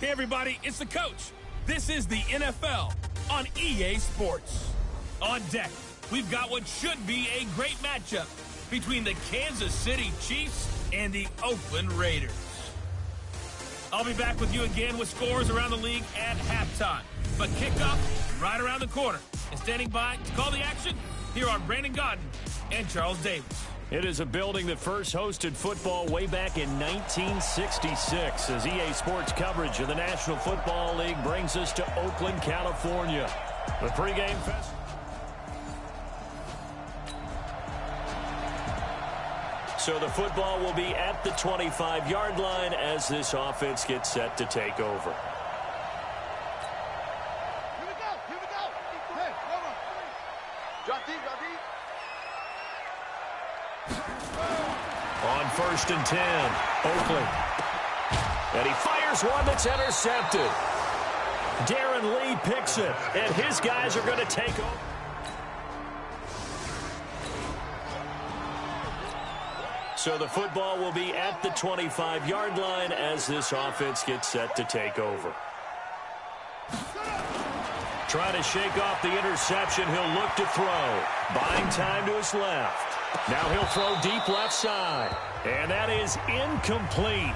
Hey, everybody, it's the coach. This is the NFL on EA Sports. On deck, we've got what should be a great matchup between the Kansas City Chiefs and the Oakland Raiders. I'll be back with you again with scores around the league at halftime. But kickoff is right around the corner. And standing by to call the action, here are Brandon Godden and Charles Davis. It is a building that first hosted football way back in 1966 as EA Sports coverage of the National Football League brings us to Oakland, California. The pregame fest. So the football will be at the 25-yard line as this offense gets set to take over. Here we go. Hey, hold on. Drop deep. On 1st and 10, Oakland. And he fires one that's intercepted. Darren Lee picks it, and his guys are going to take over. So the football will be at the 25-yard line as this offense gets set to take over. Trying to shake off the interception, he'll look to throw. Buying time to his left. Now he'll throw deep left side. And that is incomplete.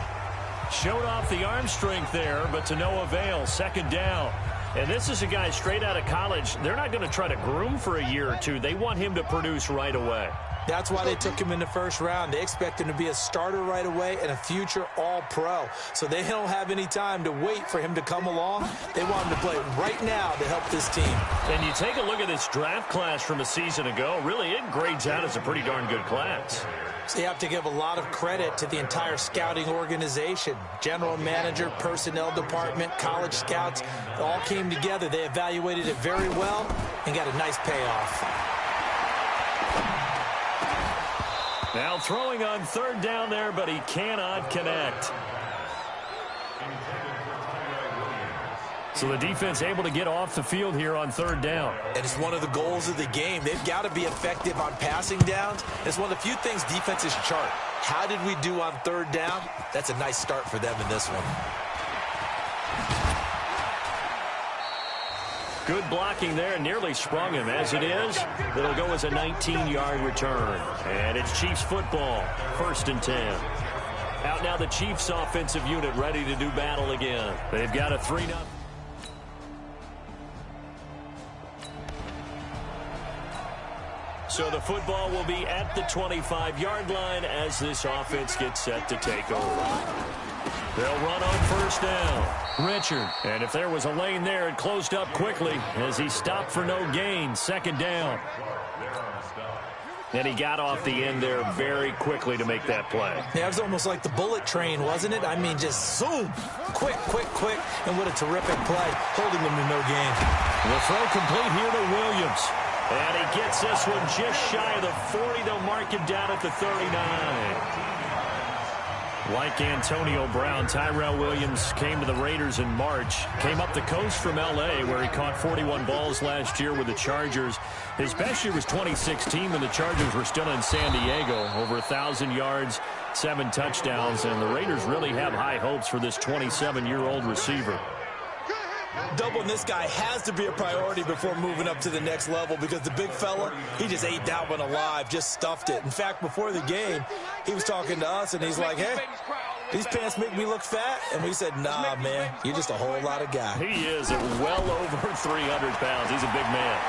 Showed off the arm strength there, but to no avail. Second down. And this is a guy straight out of college. They're not going to try to groom for a year or two. They want him to produce right away. That's why they took him in the first round. They expect him to be a starter right away and a future all-pro. So they don't have any time to wait for him to come along. They want him to play right now to help this team. And you take a look at this draft class from a season ago. Really, it grades out as a pretty darn good class. So you have to give a lot of credit to the entire scouting organization. General manager, personnel department, college scouts, all came together. They evaluated it very well and got a nice payoff. Now throwing on third down there, but he cannot connect. So the defense able to get off the field here on third down. And it's one of the goals of the game. They've got to be effective on passing downs. It's one of the few things defenses chart. How did we do on third down? That's a nice start for them in this one. Good blocking there, nearly sprung him. As it is, it'll go as a 19-yard return. And it's Chiefs football, 1st and 10. Out now the Chiefs offensive unit ready to do battle again. They've got a 3-0. So the football will be at the 25-yard line as this offense gets set to take over. They'll run on 1st down. Richard. And if there was a lane there, it closed up quickly as he stopped for no gain. 2nd down. And he got off the end there very quickly to make that play. Yeah, it was almost like the bullet train, wasn't it? I mean, just zoom. Quick. And what a terrific play, holding them to no gain. The throw complete here to Williams. And he gets this one just shy of the 40. They'll mark him down at the 39. Like Antonio Brown, Tyrell Williams came to the Raiders in March. Came up the coast from L.A., where he caught 41 balls last year with the Chargers. His best year was 2016 when the Chargers were still in San Diego. Over 1,000 yards, 7 touchdowns, and the Raiders really have high hopes for this 27-year-old receiver. Doubling this guy has to be a priority before moving up to the next level because the big fella, he just ate that one alive, just stuffed it. In fact, before the game, he was talking to us, and he's like, hey, these pants make me look fat. And we said, nah, man, you're just a whole lot of guy. He is at well over 300 pounds. He's a big man.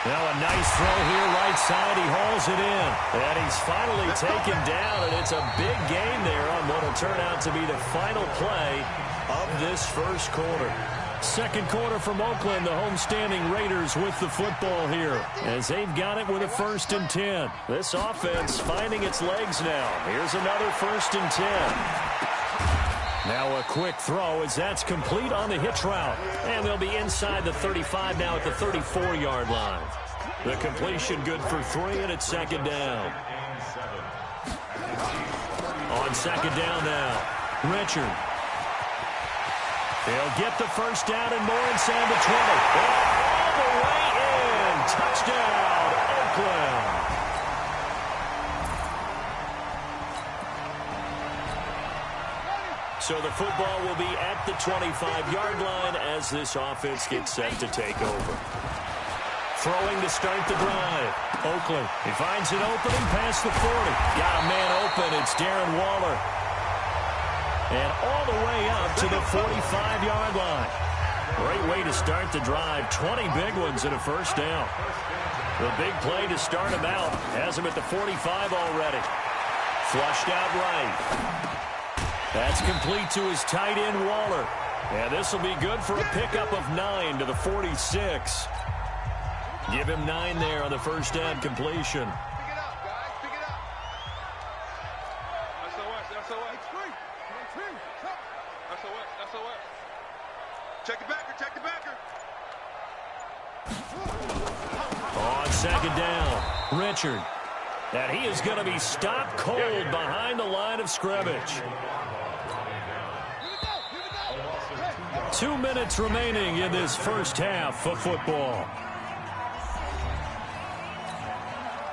Now a nice throw here, right side. He hauls it in. And he's finally taken down, and it's a big gain there on what will turn out to be the final play of this first quarter. Second quarter from Oakland, the homestanding Raiders with the football here as they've got it with a 1st and 10. This offense finding its legs now. Here's another 1st and 10. Now a quick throw as that's complete on the hitch route. And they'll be inside the 35 now at the 34-yard line. The completion good for 3, and it's 2nd down. On 2nd down now, Richard. They'll get the 1st down and more inside the 20. All the way in. Touchdown, Oakland. So the football will be at the 25-yard line as this offense gets set to take over. Throwing to start the drive. Oakley, he finds an opening past the 40. Got a man open. It's Darren Waller. And all the way up to the 45-yard line. Great way to start the drive. 20 big ones and a first down. The big play to start him out. Has him at the 45 already. Flushed out right. That's complete to his tight end, Waller. And this will be good for a pickup of 9 to the 46. Give him 9 there on the first down completion. Pick it up, guys. Pick it up. SOS. SOS. Check the backer. Check the backer. On second down, Richard. And he is going to be stopped cold behind the line of scrimmage. 2 minutes remaining in this first half of football.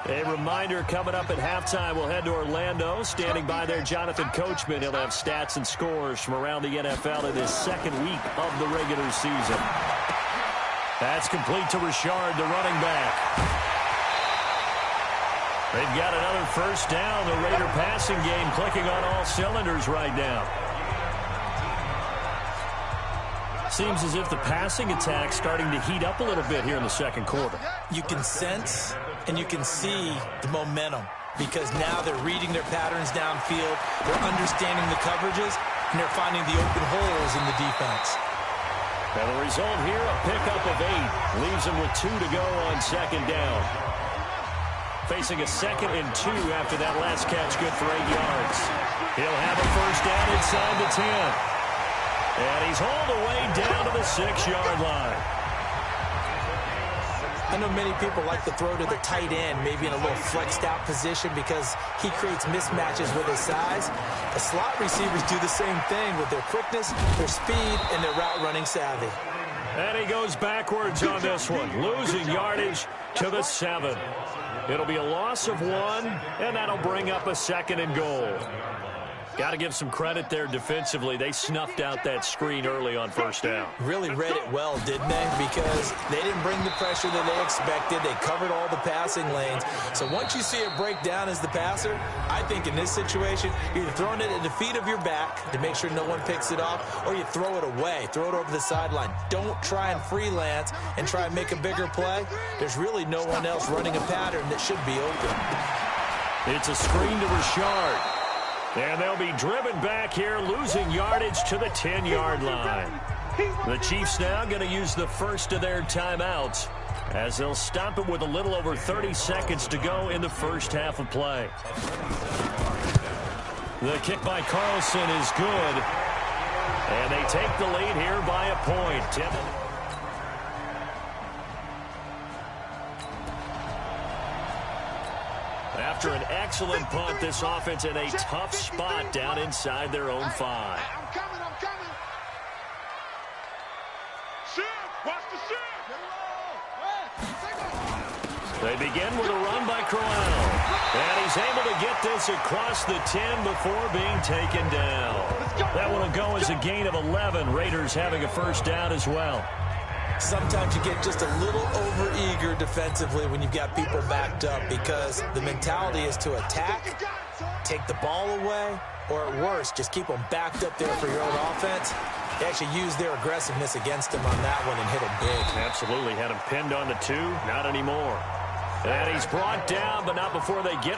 A reminder coming up at halftime, we'll head to Orlando. Standing by there, Jonathan Coachman. He'll have stats and scores from around the NFL in his second week of the regular season. That's complete to Richard, the running back. They've got another first down. The Raider passing game clicking on all cylinders right now. Seems as if the passing attack's starting to heat up a little bit here in the second quarter. You can sense and you can see the momentum because now they're reading their patterns downfield, they're understanding the coverages, and they're finding the open holes in the defense. And the result here, a pickup of 8. Leaves him with 2 to go on second down. Facing a 2nd and 2 after that last catch, good for 8 yards. He'll have a first down inside the 10. And he's hauled away down to the 6-yard line. I know many people like to throw to the tight end, maybe in a little flexed out position because he creates mismatches with his size. The slot receivers do the same thing with their quickness, their speed, and their route running savvy. And he goes backwards on this one, losing yardage to the 7. It'll be a loss of 1, and that'll bring up a 2nd and goal. Got to give some credit there defensively. They snuffed out that screen early on first down. Really read it well, didn't they? Because they didn't bring the pressure that they expected. They covered all the passing lanes. So once you see it break down as the passer, I think in this situation, you're either throwing it at the feet of your back to make sure no one picks it off, or you throw it away, throw it over the sideline. Don't try and freelance and try and make a bigger play. There's really no one else running a pattern that should be open. It's a screen to Richard. And they'll be driven back here, losing yardage to the 10-yard line. The Chiefs now going to use the first of their timeouts as they'll stop it with a little over 30 seconds to go in the first half of play. The kick by Carlson is good. And they take the lead here by a point. After an excellent punt, this offense in a tough spot down inside their own 5. I'm coming. Shift. Watch the shift. They begin with a run by Crowell. And he's able to get this across the 10 before being taken down. That one will go as a gain of 11. Raiders having a first down as well. Sometimes you get just a little over-eager defensively when you've got people backed up because the mentality is to attack, take the ball away, or at worst, just keep them backed up there for your own offense. They actually used their aggressiveness against him on that one and hit him big. Absolutely. Had him pinned on the 2. Not anymore. And he's brought down, but not before they get